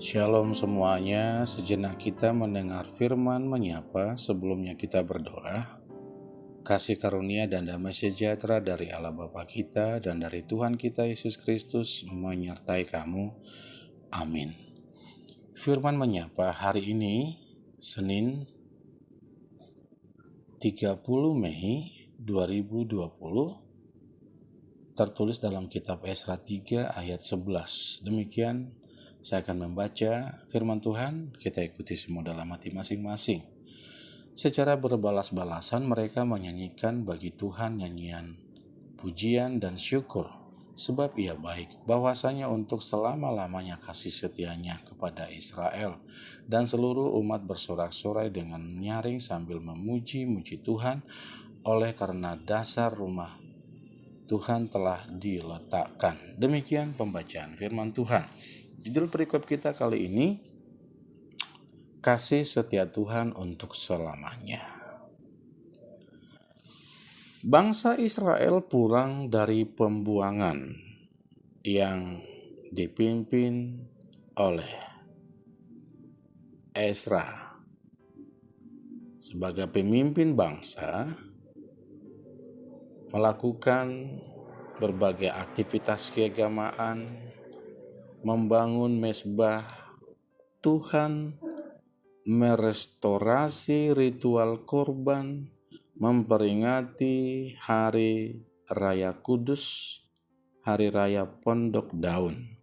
Shalom semuanya, sejenak kita mendengar firman menyapa sebelumnya kita berdoa. Kasih karunia dan damai sejahtera dari Allah Bapa kita dan dari Tuhan kita Yesus Kristus menyertai kamu. Amin. Firman menyapa hari ini, Senin 30 Mei 2020, tertulis dalam kitab Esra 3 ayat 11. Demikian saya akan membaca firman Tuhan, kita ikuti semua dalam hati masing-masing. Secara berbalas-balasan mereka menyanyikan bagi Tuhan nyanyian pujian dan syukur, sebab Ia baik, bahwasanya untuk selama-lamanya kasih setianya kepada Israel. Dan seluruh umat bersorak-sorai dengan nyaring sambil memuji-muji Tuhan, oleh karena dasar rumah Tuhan telah diletakkan. Demikian pembacaan firman Tuhan. Judul perikop kita kali ini, kasih setia Tuhan untuk selamanya. Bangsa Israel pulang dari pembuangan yang dipimpin oleh Esra. Sebagai pemimpin bangsa, melakukan berbagai aktivitas keagamaan, membangun mezbah Tuhan, merestorasi ritual korban, memperingati hari raya Kudus, hari raya Pondok Daun.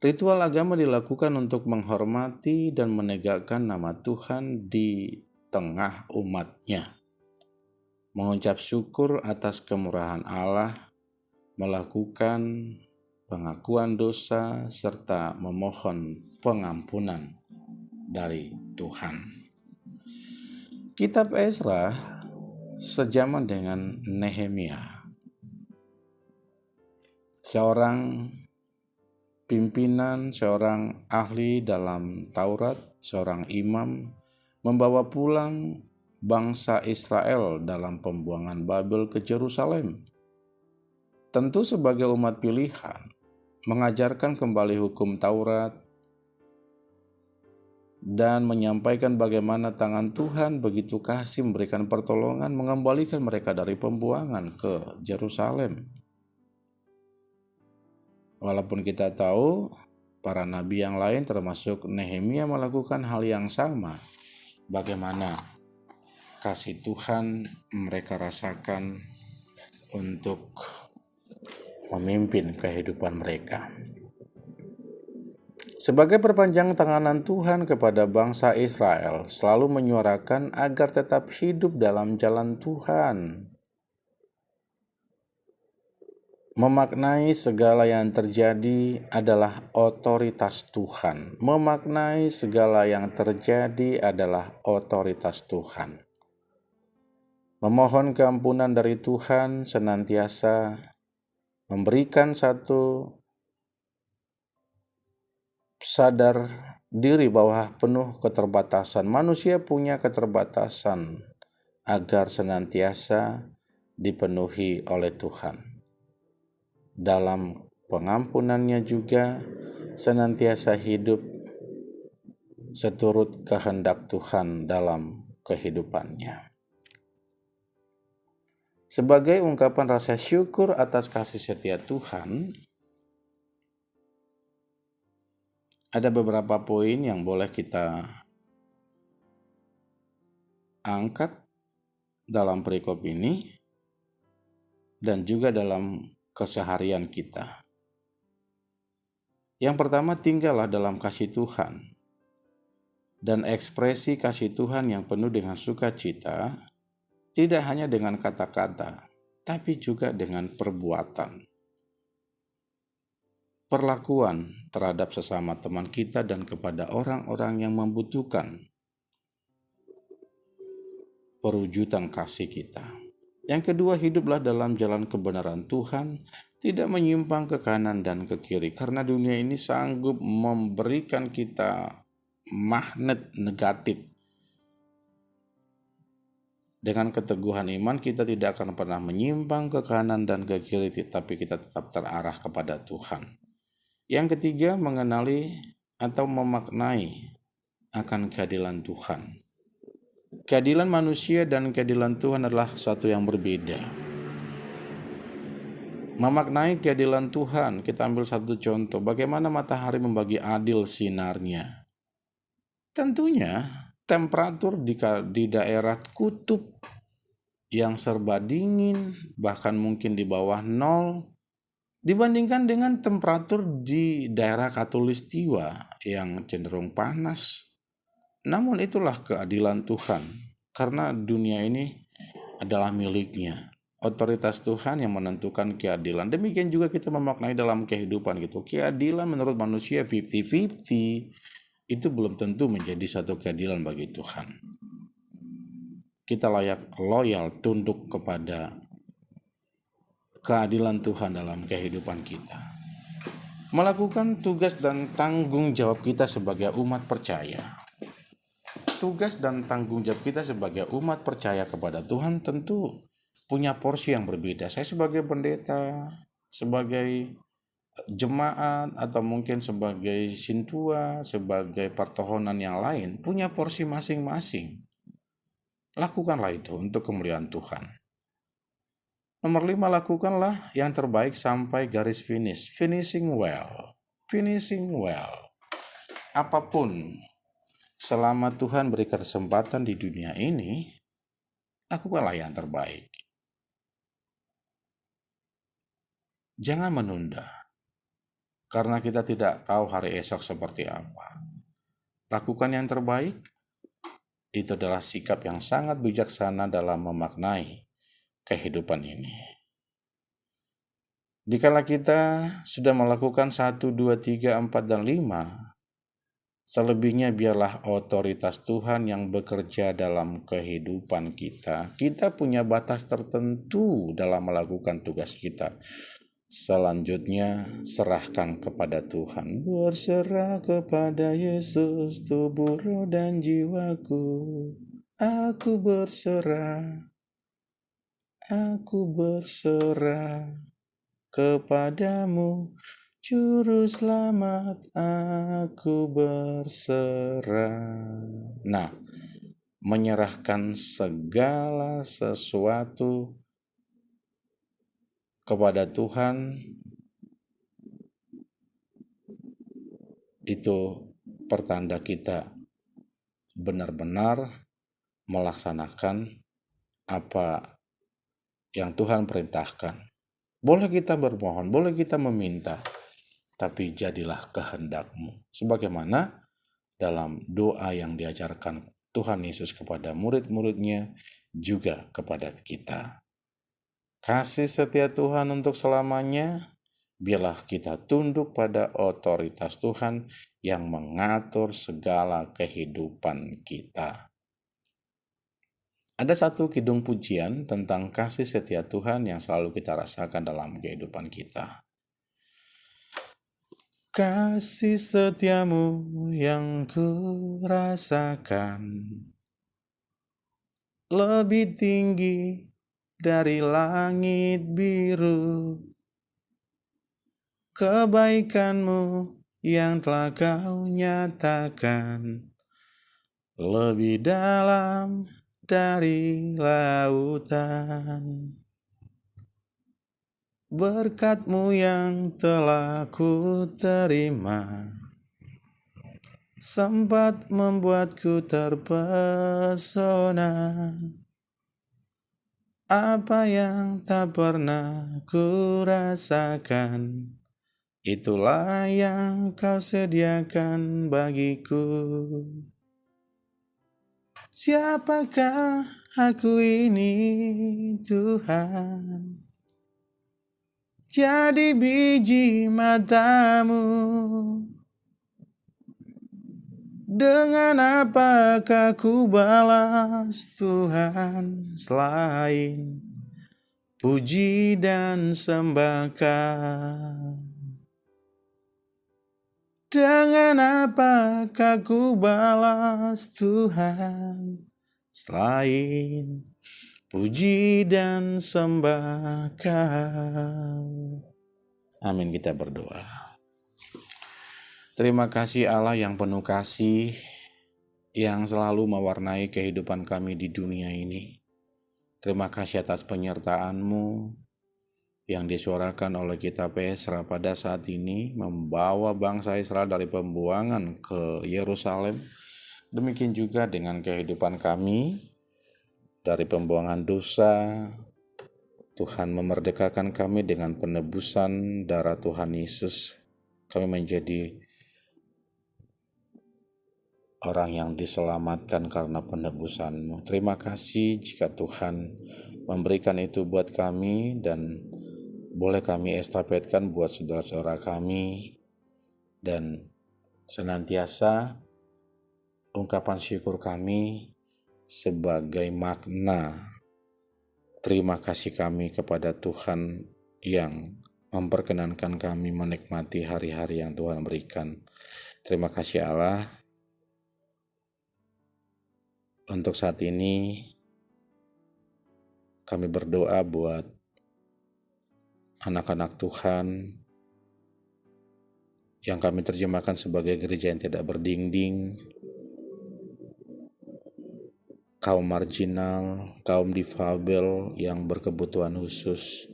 Ritual agama dilakukan untuk menghormati dan menegakkan nama Tuhan di tengah umatnya, mengucap syukur atas kemurahan Allah, melakukan pengakuan dosa, serta memohon pengampunan dari Tuhan. Kitab Esra sejaman dengan Nehemia, seorang pimpinan, seorang ahli dalam Taurat, seorang imam, membawa pulang bangsa Israel dalam pembuangan Babel ke Yerusalem. Tentu sebagai umat pilihan, mengajarkan kembali hukum Taurat, dan menyampaikan bagaimana tangan Tuhan begitu kasih memberikan pertolongan mengembalikan mereka dari pembuangan ke Yerusalem. Walaupun kita tahu para nabi yang lain termasuk Nehemia melakukan hal yang sama, bagaimana kasih Tuhan mereka rasakan untuk memimpin kehidupan mereka. Sebagai perpanjangan tanganan Tuhan kepada bangsa Israel, selalu menyuarakan agar tetap hidup dalam jalan Tuhan. Memaknai segala yang terjadi adalah otoritas Tuhan. Memaknai segala yang terjadi adalah otoritas Tuhan. Memohon keampunan dari Tuhan, senantiasa memberikan satu sadar diri bahwa penuh keterbatasan. Manusia punya keterbatasan agar senantiasa dipenuhi oleh Tuhan. Dalam pengampunannya juga senantiasa hidup seturut kehendak Tuhan dalam kehidupannya. Sebagai ungkapan rasa syukur atas kasih setia Tuhan, ada beberapa poin yang boleh kita angkat dalam perikop ini dan juga dalam keseharian kita. Yang pertama, tinggallah dalam kasih Tuhan. Dan ekspresi kasih Tuhan yang penuh dengan sukacita, tidak hanya dengan kata-kata, tapi juga dengan perbuatan. Perlakuan terhadap sesama teman kita dan kepada orang-orang yang membutuhkan perwujudan kasih kita. Yang kedua, hiduplah dalam jalan kebenaran Tuhan, tidak menyimpang ke kanan dan ke kiri, karena dunia ini sanggup memberikan kita magnet negatif. Dengan keteguhan iman kita tidak akan pernah menyimpang ke kanan dan ke kiri, tapi kita tetap terarah kepada Tuhan. Yang ketiga, mengenali atau memaknai akan keadilan Tuhan. Keadilan manusia dan keadilan Tuhan adalah sesuatu yang berbeda. Memaknai keadilan Tuhan, kita ambil satu contoh, bagaimana matahari membagi adil sinarnya. Tentunya temperatur di daerah kutub yang serba dingin, bahkan mungkin di bawah 0, dibandingkan dengan temperatur di daerah khatulistiwa yang cenderung panas. Namun itulah keadilan Tuhan, karena dunia ini adalah miliknya. Otoritas Tuhan yang menentukan keadilan. Demikian juga kita memaknai dalam kehidupan gitu. Keadilan menurut manusia 50-50 itu belum tentu menjadi satu keadilan bagi Tuhan. Kita layak loyal tunduk kepada keadilan Tuhan dalam kehidupan kita. Melakukan tugas dan tanggung jawab kita sebagai umat percaya. Tugas dan tanggung jawab kita sebagai umat percaya kepada Tuhan tentu punya porsi yang berbeda. Saya sebagai pendeta, sebagai jemaat, atau mungkin sebagai sintua, sebagai pertohonan yang lain, punya porsi masing-masing. Lakukanlah itu untuk kemuliaan Tuhan. Nomor 5, lakukanlah yang terbaik sampai garis finish. Finishing well. Finishing well. Apapun, selama Tuhan beri kesempatan di dunia ini, lakukanlah yang terbaik. Jangan menunda, karena kita tidak tahu hari esok seperti apa. Lakukan yang terbaik, itu adalah sikap yang sangat bijaksana dalam memaknai kehidupan ini. Dikala kita sudah melakukan 1, 2, 3, 4, dan 5, selebihnya biarlah otoritas Tuhan yang bekerja dalam kehidupan kita. Kita punya batas tertentu dalam melakukan tugas kita. Selanjutnya, serahkan kepada Tuhan. Berserah kepada Yesus, tubuh, roh, dan jiwaku. Aku berserah kepadamu, Juru Selamat, aku berserah. Nah, menyerahkan segala sesuatu kepada Tuhan itu pertanda kita benar-benar melaksanakan apa yang Tuhan perintahkan. Boleh kita bermohon, boleh kita meminta, tapi jadilah kehendak-Mu. Sebagaimana dalam doa yang diajarkan Tuhan Yesus kepada murid-muridnya, juga kepada kita. Kasih setia Tuhan untuk selamanya, biarlah kita tunduk pada otoritas Tuhan yang mengatur segala kehidupan kita. Ada satu kidung pujian tentang kasih setia Tuhan yang selalu kita rasakan dalam kehidupan kita. Kasih setiamu yang ku rasakan lebih tinggi dari langit biru. Kebaikanmu yang telah kau nyatakan lebih dalam dari lautan. Berkat-Mu yang telah ku terima sempat membuatku terpesona. Apa yang tak pernah ku rasakan, itulah yang Kau sediakan bagiku. Siapakah aku ini, Tuhan? Jadi biji mata-Mu. Dengan apakah ku balas Tuhan selain puji dan sembah Kau? Dengan apakah ku balas Tuhan selain puji dan sembah Kau? Amin, kita berdoa. Terima kasih Allah yang penuh kasih, yang selalu mewarnai kehidupan kami di dunia ini. Terima kasih atas penyertaan-Mu yang disuarakan oleh kitab Esra pada saat ini, membawa bangsa Israel dari pembuangan ke Yerusalem. Demikian juga dengan kehidupan kami, dari pembuangan dosa. Tuhan memerdekakan kami dengan penebusan darah Tuhan Yesus. Kami menjadi orang yang diselamatkan karena penebusan-Mu. Terima kasih jika Tuhan memberikan itu buat kami dan boleh kami estafetkan buat saudara-saudara kami, dan senantiasa ungkapan syukur kami sebagai makna terima kasih kami kepada Tuhan yang memperkenankan kami menikmati hari-hari yang Tuhan berikan. Terima kasih Allah. Untuk saat ini kami berdoa buat anak-anak Tuhan yang kami terjemahkan sebagai gereja yang tidak berdinding, kaum marginal, kaum difabel yang berkebutuhan khusus,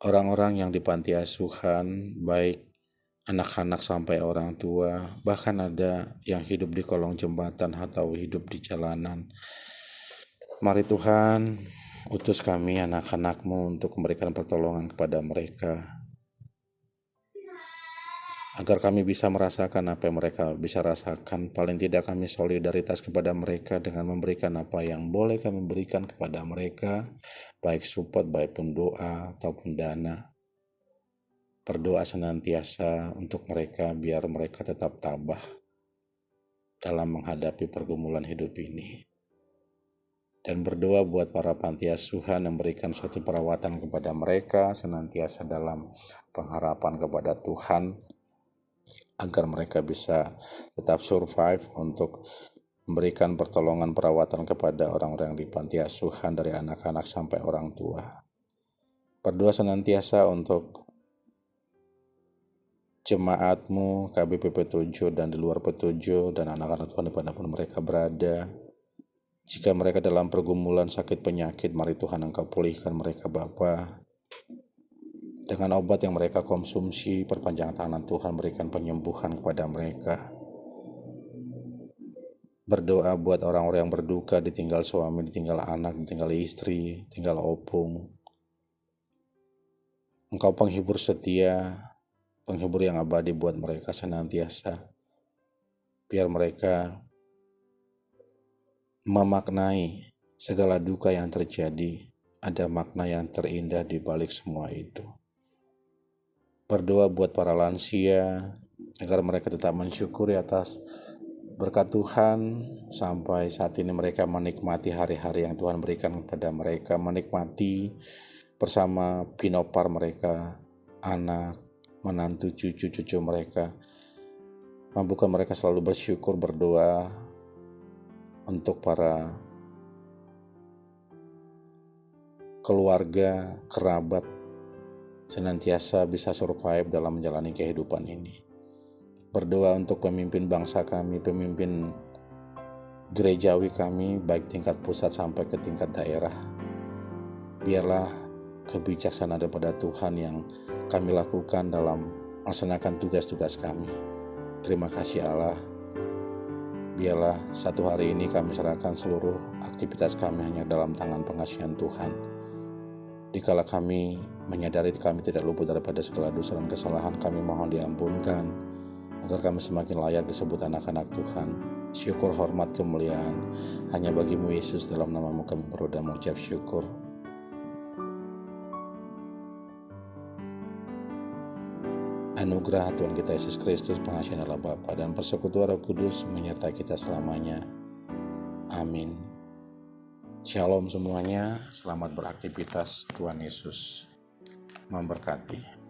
orang-orang yang di panti asuhan, baik anak-anak sampai orang tua, bahkan ada yang hidup di kolong jembatan atau hidup di jalanan. Mari Tuhan, utus kami anak-anak-Mu untuk memberikan pertolongan kepada mereka, agar kami bisa merasakan apa yang mereka bisa rasakan. Paling tidak kami solidaritas kepada mereka dengan memberikan apa yang boleh kami berikan kepada mereka, baik support, baik pun doa ataupun dana. Berdoa senantiasa untuk mereka biar mereka tetap tabah dalam menghadapi pergumulan hidup ini. Dan berdoa buat para panti asuhan yang memberikan suatu perawatan kepada mereka, senantiasa dalam pengharapan kepada Tuhan, agar mereka bisa tetap survive untuk memberikan pertolongan perawatan kepada orang-orang di panti asuhan, dari anak-anak sampai orang tua. Berdoa senantiasa untuk jemaat-Mu, KBPP 7 dan di luar P7 dan anak-anak Tuhan dimanapun mereka berada. Jika mereka dalam pergumulan sakit penyakit, mari Tuhan Engkau pulihkan mereka Bapa. Dengan obat yang mereka konsumsi, perpanjang tangan Tuhan berikan penyembuhan kepada mereka. Berdoa buat orang-orang yang berduka, ditinggal suami, ditinggal anak, ditinggal istri, tinggal opung. Engkau penghibur setia, penghibur yang abadi buat mereka senantiasa. Biar mereka memaknai segala duka yang terjadi, ada makna yang terindah di balik semua itu. Berdoa buat para lansia, agar mereka tetap mensyukuri atas berkat Tuhan sampai saat ini mereka menikmati hari-hari yang Tuhan berikan kepada mereka, menikmati bersama pinopar mereka, anak, menantu, cucu-cucu mereka. Mampukan mereka selalu bersyukur, berdoa untuk para keluarga, kerabat, senantiasa bisa survive dalam menjalani kehidupan ini. Berdoa untuk pemimpin bangsa kami, pemimpin gerejawi kami, baik tingkat pusat sampai ke tingkat daerah. Biarlah kebijaksanaan daripada Tuhan yang kami lakukan dalam melaksanakan tugas-tugas kami. Terima kasih Allah. Biarlah satu hari ini kami serahkan seluruh aktivitas kami hanya dalam tangan pengasihan Tuhan. Dikala kami menyadari kami tidak luput daripada segala dosa dan kesalahan, kami mohon diampunkan, agar kami semakin layak disebut anak-anak Tuhan. Syukur, hormat, kemuliaan hanya bagi-Mu Yesus, dalam nama-Mu kami berdoa dan mengucap syukur. Anugerah Tuhan kita Yesus Kristus, pengasihan Allah Bapa, dan persekutuan Roh Kudus menyertai kita selamanya. Amin. Shalom semuanya, selamat beraktivitas. Tuhan Yesus memberkati.